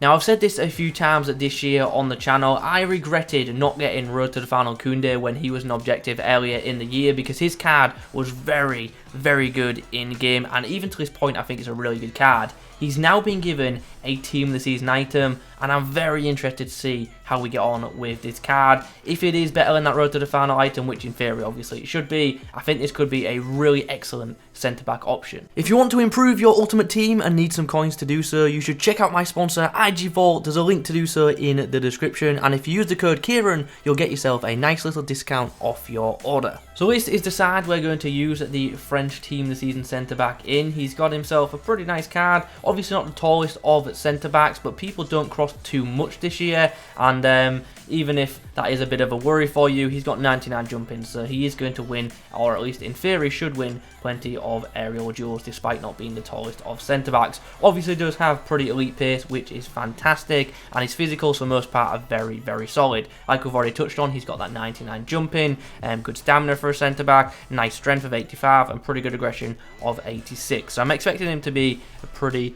Now, I've said this a few times this year on the channel. I regretted not getting Road to the Final Koundé when he was an objective earlier in the year, because his card was very, very good in game, and even to this point I think it's a really good card. He's now been given a Team of the Season item, and I'm very interested to see how we get on with this card. If it is better than that Road to the Final item, which in theory obviously it should be, I think this could be a really excellent centre-back option. If you want to improve your ultimate team and need some coins to do so, you should check out my sponsor IG Vault. There's a link to do so in the description, and if you use the code Kieran, you'll get yourself a nice little discount off your order. So this is the side we're going to use the French Team of the Season centre-back in. He's got himself a pretty nice card. Obviously not the tallest of centre-backs, but people don't cross too much this year, and even if that is a bit of a worry for you, he's got 99 jumping, so he is going to win, or at least in theory should win, plenty of aerial duels despite not being the tallest of centre-backs. Obviously does have pretty elite pace, which is fantastic, and his physicals for the most part are very, very solid. Like we've already touched on, he's got that 99 jumping, good stamina for a centre-back, nice strength of 85, and pretty good aggression of 86. So I'm expecting him to be pretty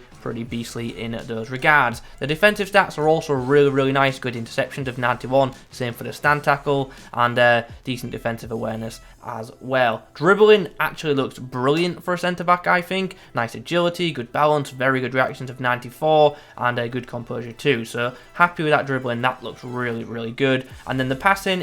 beastly in those regards. The defensive stats are also really, really nice. Good interceptions of 91, same for the stand tackle, and decent defensive awareness as well. Dribbling actually looks brilliant for a centre-back, I think. Nice agility, good balance, very good reactions of 94, and a good composure too. So happy with that dribbling, that looks really, really good. And then the passing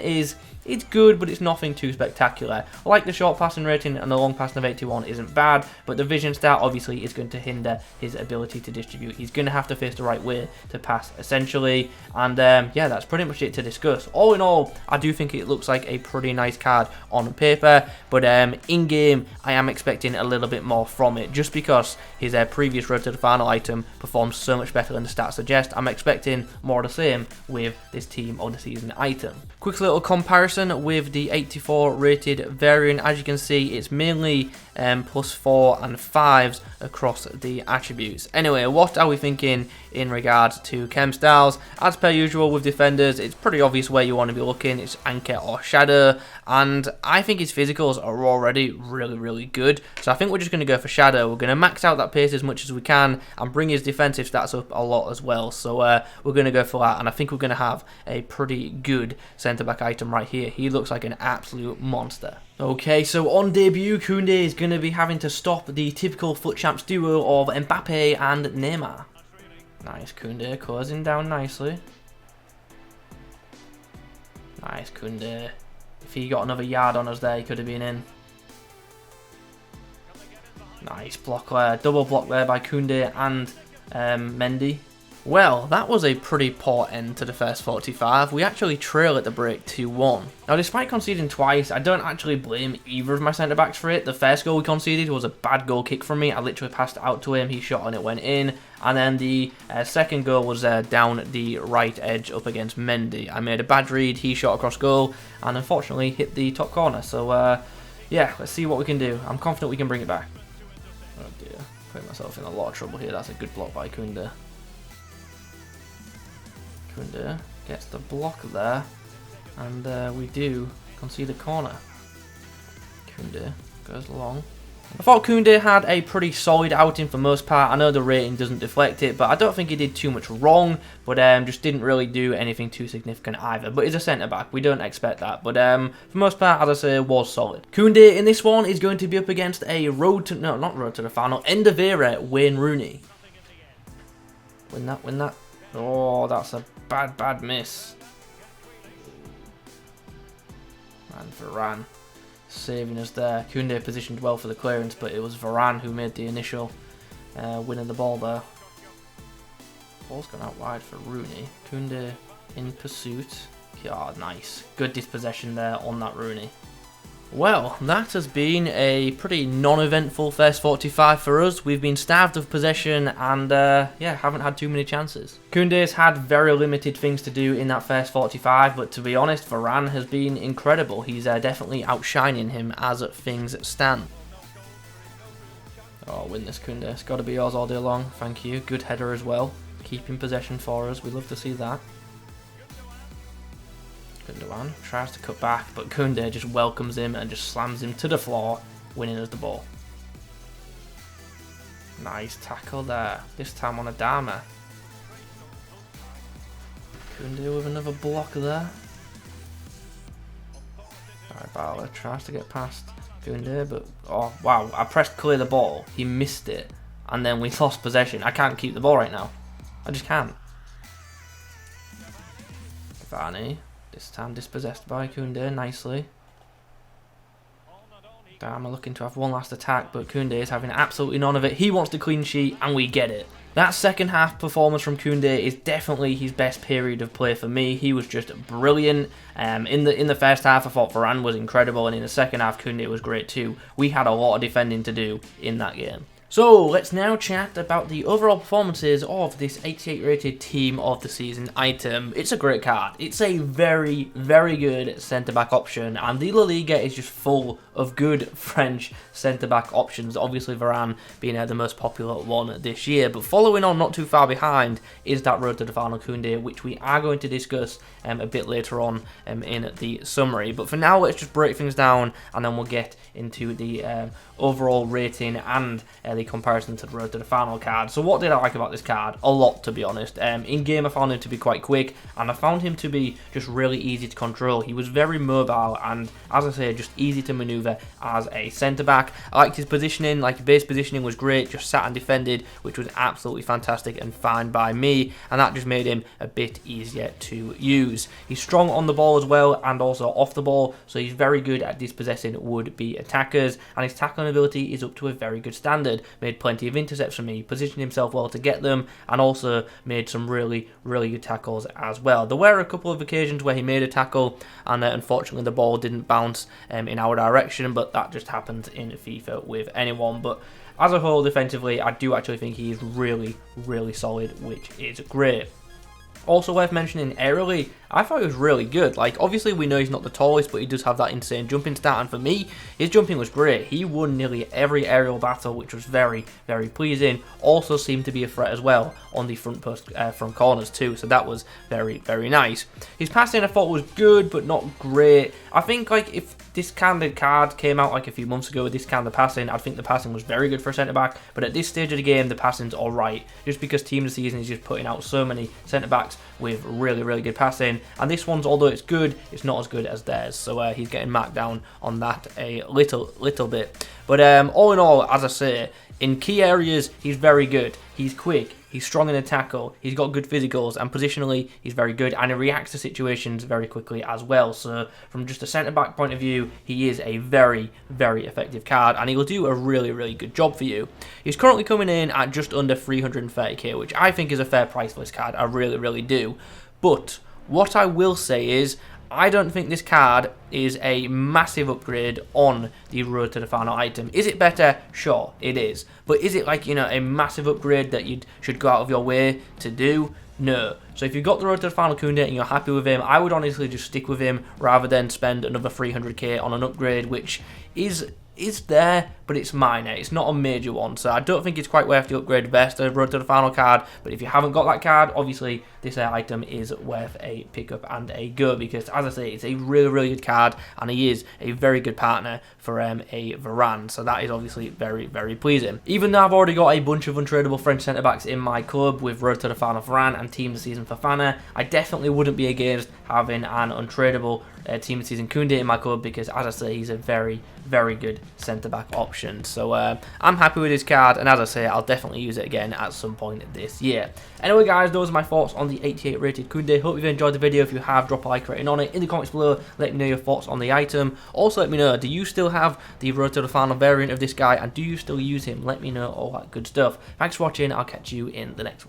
it's good, but it's nothing too spectacular. I like the short passing rating, and the long passing of 81 isn't bad, but the vision stat obviously is going to hinder his ability to distribute. He's going to have to face the right way to pass, essentially, and yeah, that's pretty much it to discuss. All in all, I do think it looks like a pretty nice card on paper, but in-game, I am expecting a little bit more from it, just because his previous Road to the Final item performs so much better than the stats suggest. I'm expecting more of the same with this Team of the Season item. Quick little comparison with the 84 rated variant. As you can see, it's mainly +4 and 5s across the attributes. Anyway, what are we thinking in regards to chem styles? As per usual with defenders, it's pretty obvious where you want to be looking. It's anchor or shadow, and I think his physicals are already really, really good, so I think we're just going to go for shadow. We're going to max out that pace as much as we can and bring his defensive stats up a lot as well, so we're going to go for that, and I think we're going to have a pretty good centre-back item right here. He looks like an absolute monster. Okay, so on debut, Koundé is going to be having to stop the typical FUT Champs duo of Mbappe and Neymar. Nice, Koundé closing down nicely. Nice, Koundé. If he got another yard on us there, he could have been in. Nice block there. Double block there by Koundé and Mendy. Well, that was a pretty poor end to the first 45. We actually trail at the break 2-1. Now, despite conceding twice, I don't actually blame either of my centre-backs for it. The first goal we conceded was a bad goal kick from me. I literally passed it out to him, he shot and it went in. And then the second goal was down the right edge up against Mendy. I made a bad read, he shot across goal, and unfortunately hit the top corner. So, yeah, let's see what we can do. I'm confident we can bring it back. Oh dear, putting myself in a lot of trouble here. That's a good block by Koundé. Koundé gets the block there, and we do concede a corner. Koundé goes long. I thought Koundé had a pretty solid outing for most part. I know the rating doesn't deflect it, but I don't think he did too much wrong, but just didn't really do anything too significant either. But he's a centre-back, we don't expect that, but for most part, as I say, was solid. Koundé in this one is going to be up against a not road to the final, end of era Wayne Rooney. Win that. Oh, that's a bad miss. And Varane saving us there. Koundé positioned well for the clearance, but it was Varane who made the initial winning the ball there. Ball's gone out wide for Rooney. Koundé in pursuit. Yeah, nice. Good dispossession there on that Rooney. Well, that has been a pretty non-eventful first 45 for us. We've been starved of possession and, yeah, haven't had too many chances. Koundé's had very limited things to do in that first 45, but to be honest, Varane has been incredible. He's definitely outshining him as things stand. Oh, win this, Koundé. It's got to be yours all day long. Thank you. Good header as well. Keeping possession for us. We love to see that. Gundogan tries to cut back, but Koundé just welcomes him and just slams him to the floor, winning us the ball. Nice tackle there, this time on Adama. Koundé with another block there. Carvalho tries to get past Koundé, but oh wow, I pressed clear the ball, he missed it, and then we lost possession. I can't keep the ball right now. I just can't. Varane, this time dispossessed by Koundé nicely. I'm looking to have one last attack, but Koundé is having absolutely none of it. He wants the clean sheet, and we get it. That second half performance from Koundé is definitely his best period of play for me. He was just brilliant. In the first half, I thought Varane was incredible, and in the second half, Koundé was great too. We had a lot of defending to do in that game. So, let's now chat about the overall performances of this 88 rated Team of the Season item. It's a great card. It's a very, very good centre-back option, and the La Liga is just full of good French centre-back options. Obviously, Varane being the most popular one this year, but following on not too far behind is that road to the final Koundé, which we are going to discuss a bit later on in the summary. But for now, let's just break things down, and then we'll get into the overall rating and the comparison to the road to the final card. So what did I like about this card? A lot, to be honest. In game, I found him to be quite quick, and I found him to be just really easy to control. He was very mobile, and as I say, just easy to maneuver as a centre back. I liked his positioning, like his base positioning was great, just sat and defended, which was absolutely fantastic and fine by me, and that just made him a bit easier to use. He's strong on the ball as well, and also off the ball, so he's very good at dispossessing would-be attackers, and his tackling ability is up to a very good standard. Made plenty of intercepts for me, positioned himself well to get them, and also made some really, really good tackles as well. There were a couple of occasions where he made a tackle, and unfortunately the ball didn't bounce in our direction, but that just happens in FIFA with anyone. But as a whole, defensively, I do actually think he is really, really solid, which is great. Also worth mentioning, aerially, I thought he was really good. Like, obviously we know he's not the tallest, but he does have that insane jumping stat, and for me, his jumping was great. He won nearly every aerial battle, which was very, very pleasing. Also seemed to be a threat as well on the front post, front corners too, so that was very, very nice. His passing I thought was good, but not great. I think, like, if this kind of card came out like a few months ago with this kind of passing, I think the passing was very good for a centre-back, but at this stage of the game, the passing's alright, just because Team of the Season is just putting out so many centre-backs with really, really good passing, and this one's, although it's good, it's not as good as theirs, so he's getting marked down on that a little bit. But all in all, as I say, in key areas, he's very good. He's quick, he's strong in a tackle, he's got good physicals, and positionally, he's very good, and he reacts to situations very quickly as well. So from just a centre-back point of view, he is a very, very effective card, and he will do a really, really good job for you. He's currently coming in at just under 330k, which I think is a fair price for this card. I really, really do. But what I will say is, I don't think this card is a massive upgrade on the road to the final item. Is it better? Sure, it is. But is it like, you know, a massive upgrade that you should go out of your way to do? No. So if you've got the road to the final Koundé and you're happy with him, I would honestly just stick with him rather than spend another 300k on an upgrade, which is there, but it's minor. It's not a major one, so I don't think it's quite worth the upgrade best road to the final card. But if you haven't got that card, obviously this item is worth a pickup and a go, because as I say, it's a really, really good card, and he is a very good partner for a Varane, so that is obviously very, very pleasing. Even though I've already got a bunch of untradeable French centre-backs in my club with road to the final Varane and Team of the Season Fofana, I definitely wouldn't be against having an untradeable Team of the Season Koundé in my club, because as I say, he's a very, very good centre-back option. So I'm happy with his card, and as I say, I'll definitely use it again at some point this year. Anyway guys, those are my thoughts on the 88 rated Koundé. Hope you've enjoyed the video. If you have, drop a like rating on it in the comments below. Let me know your thoughts on the item. Also let me know, do you still have the road to the final variant of this guy, and do you still use him? Let me know all that good stuff. Thanks for watching. I'll catch you in the next one.